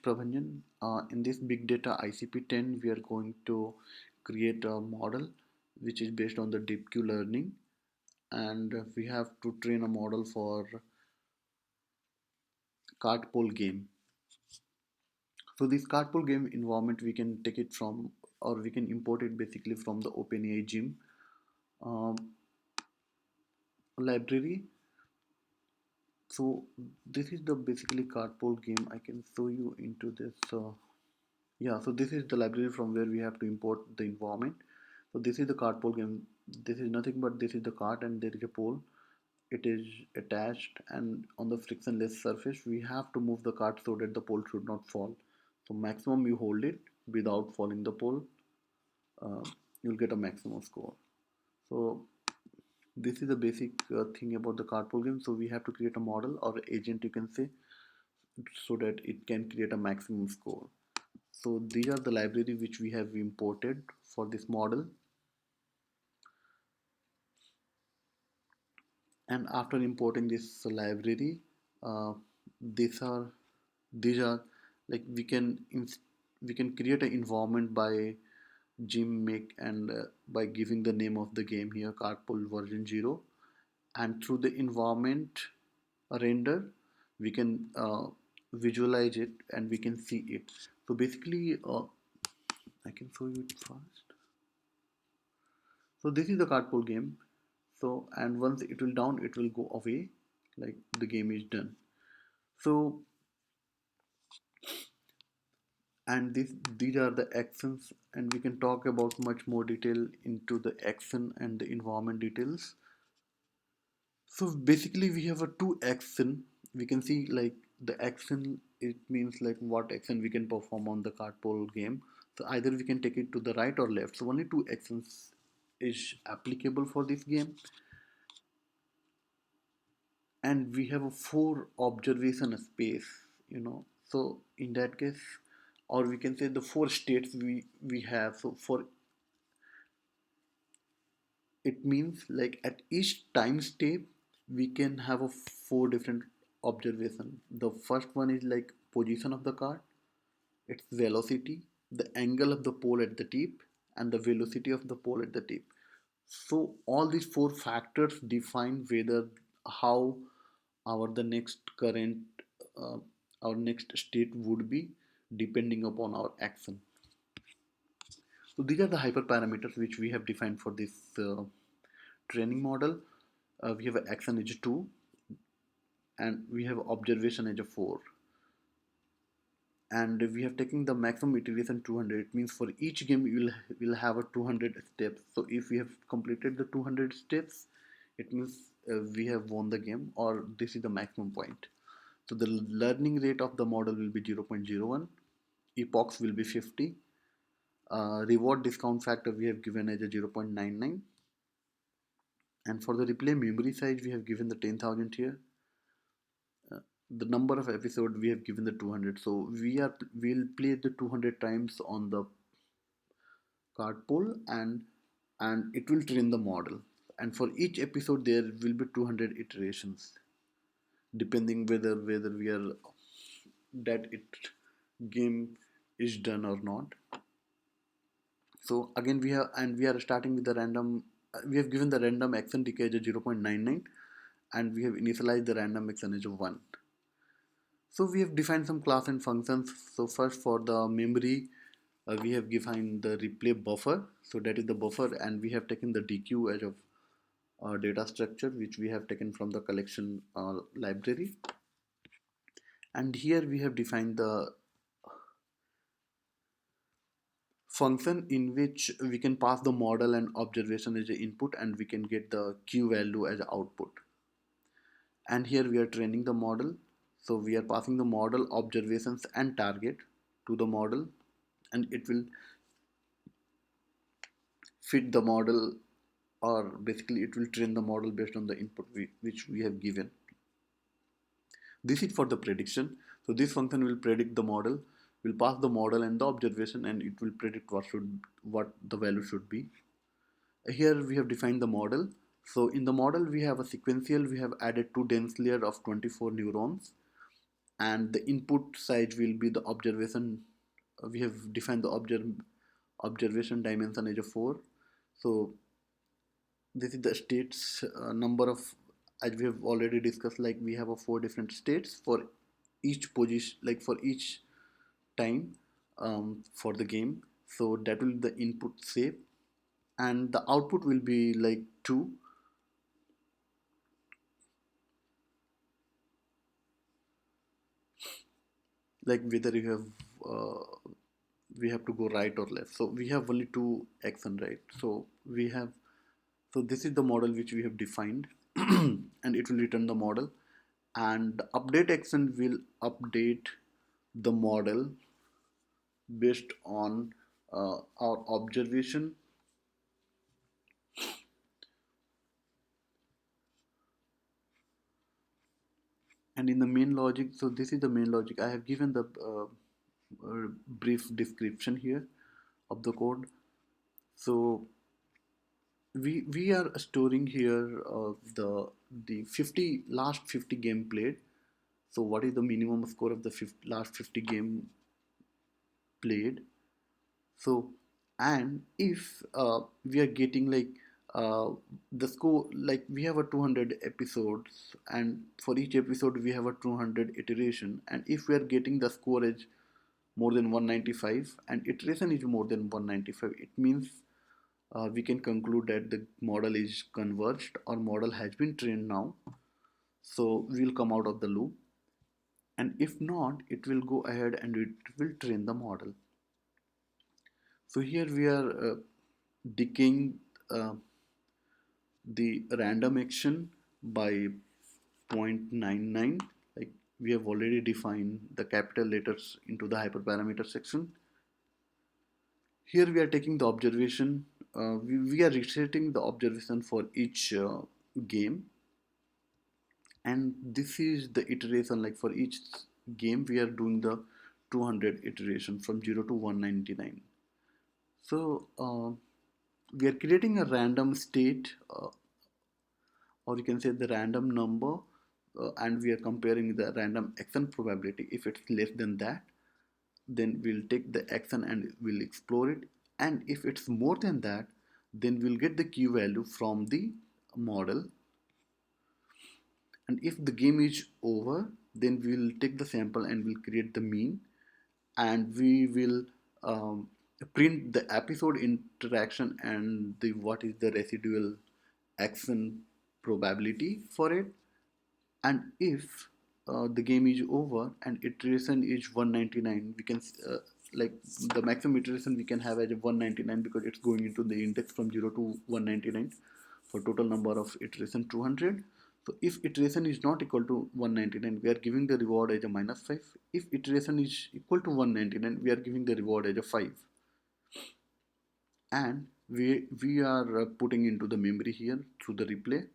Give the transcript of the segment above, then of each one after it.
Prabhanjan. In this Big Data ICP-10, we are going to create a model which is based on the deep Q learning, and we have to train a model for Cartpole Game. So this Cartpole Game environment, we can take it from, or we can import it basically from the OpenAI Gym um, library. So this is the basically Cartpole Game. I can show you into this. Yeah, so this is the library from where we have to import the environment. So this is the cart pole game. This is nothing but this is the cart and there is a pole. It is attached, and on the frictionless surface we have to move the cart so that the pole should not fall. So maximum you hold it without falling the pole, uh, you'll get a maximum score. So this is the basic thing about the cart pole game. So we have to create a model or agent, you can say, so that it can create a maximum score. So these are the library which we have imported for this model, and after importing this library, uh, these are these are like we can create an environment by gym make, and by giving the name of the game here Carpool version 0, and through the environment render we can visualize it and we can see it. So basically I can show you it first. So this is the Cartpole game. So, and once it will down, it will go away, like the game is done. So, and these are the actions, and we can talk about much more detail into the action and the environment details. So basically we have a two action. We can see like the action, it means like what action we can perform on the Cartpole game. So either we can take it to the right or left. So only two actions is applicable for this game, and we have a four observation space, so in that case, or we can say the four states we have. So for it means like at each time step we can have a four different observation. The first one is like position of the car, its velocity, the angle of the pole at the tip, and the velocity of the pole at the tip. So all these four factors define whether how our the next current uh, our next state would be depending upon our action. So these are the hyperparameters which we have defined for this training model. We have action age 2 and we have observation age 4, and we have taken the maximum iteration 200. It means for each game you will have a 200 steps. So if we have completed the 200 steps, it means we have won the game, or this is the maximum point. So the learning rate of the model will be 0.01, epochs will be 50, reward discount factor we have given as a 0.99, and for the replay memory size we have given the 10,000 here. The number of episode we have given the 200. So we'll play the 200 times on the card pool, and it will train the model, and for each episode there will be 200 iterations depending whether we are that it game is done or not. So again we are starting with the random. We have given the random action decay as 0.99, and we have initialized the random action as 1. So we have defined some class and functions. So first for the memory, we have defined the replay buffer. So that is the buffer, and we have taken the DQ as of data structure which we have taken from the collection library. And here we have defined the function in which we can pass the model and observation as an input, and we can get the Q value as output. And here we are training the model. So we are passing the model observations and target to the model, and it will fit the model, or basically it will train the model based on the input which we have given. This is for the prediction. So this function will predict the model, will pass the model and the observation, and it will predict what the value should be. Here we have defined the model. So in the model we have a sequential, we have added two dense layer of 24 neurons, and the input side will be the observation. We have defined the observation dimension as a 4. So this is the states number of, as we have already discussed, like we have a 4 different states for each position, like for each time for the game. So that will be the input shape, and the output will be like 2, like whether you have we have to go right or left. So we have only two action, right? So we have, so this is the model which we have defined and it will return the model, and the update action will update the model based on our observation. And in the main logic, so this is the main logic. I have given the brief description here of the code. So we are storing here the 50 last 50 game played. So what is the minimum score of the last 50 game played? So, and if we are getting like the score, like we have a 200 episodes, and for each episode we have a 200 iteration, and if we are getting the score as more than 195 and iteration is more than 195, it means we can conclude that the model is converged or model has been trained now. So we'll come out of the loop, and if not, it will go ahead and it will train the model. So here we are decaying uh, the random action by 0.99. Like we have already defined the capital letters into the hyperparameter section. Here we are taking the observation. We are resetting the observation for each game, and this is the iteration. Like for each game, we are doing the 200 iteration from 0 to 199. So we are creating a random state, or you can say the random number, and we are comparing the random action probability. If it's less than that, then we'll take the action and we'll explore it, and if it's more than that, then we'll get the key value from the model, and if the game is over, then we'll take the sample and we'll create the mean, and we will print the episode interaction and the what is the residual action probability for it. And if the game is over and iteration is 199, we can like the maximum iteration we can have as a 199 because it's going into the index from 0 to 199 for total number of iteration 200. So if iteration is not equal to 199, we are giving the reward as a -5. If iteration is equal to 199, we are giving the reward as a 5. And we are putting into the memory here through the replay,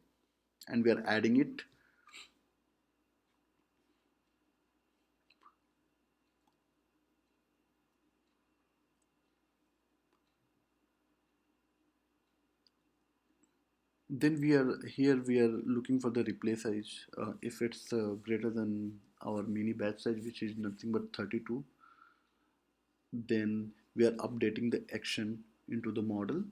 and we are adding it. Then we are looking for the replay size. If it's greater than our mini batch size, which is nothing but 32, then we are updating the action into the model,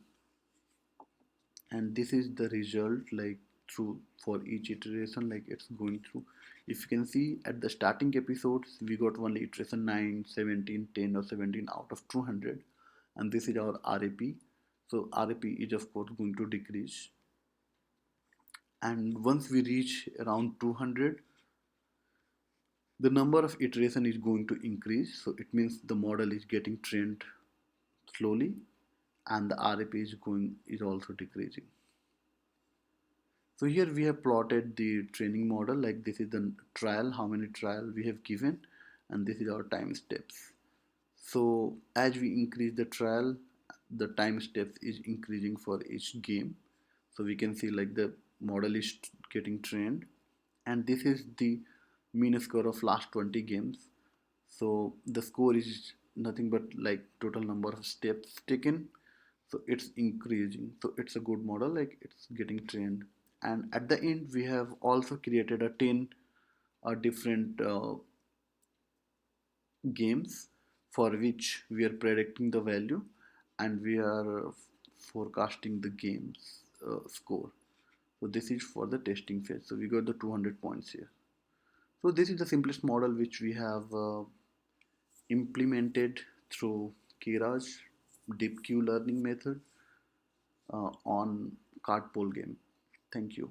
and this is the result, like through for each iteration, like it's going through. If you can see at the starting episodes, we got only iteration 9, 17, 10 or 17 out of 200, and this is our RAP. So RAP is of course going to decrease, and once we reach around 200, the number of iteration is going to increase. So it means the model is getting trained slowly, and the RAP is also decreasing. So here we have plotted the training model, like this is the trial, how many trial we have given, and this is our time steps. So as we increase the trial, the time steps is increasing for each game. So we can see like the model is getting trained, and this is the mean score of last 20 games. So the score is nothing but like total number of steps taken. So it's increasing. So it's a good model, like it's getting trained. And at the end, we have also created a 10 different games for which we are predicting the value, and we are forecasting the game's score. So this is for the testing phase. So we got the 200 points here. So this is the simplest model which we have implemented through Keras deep Q learning method on Cartpole Game. Thank you.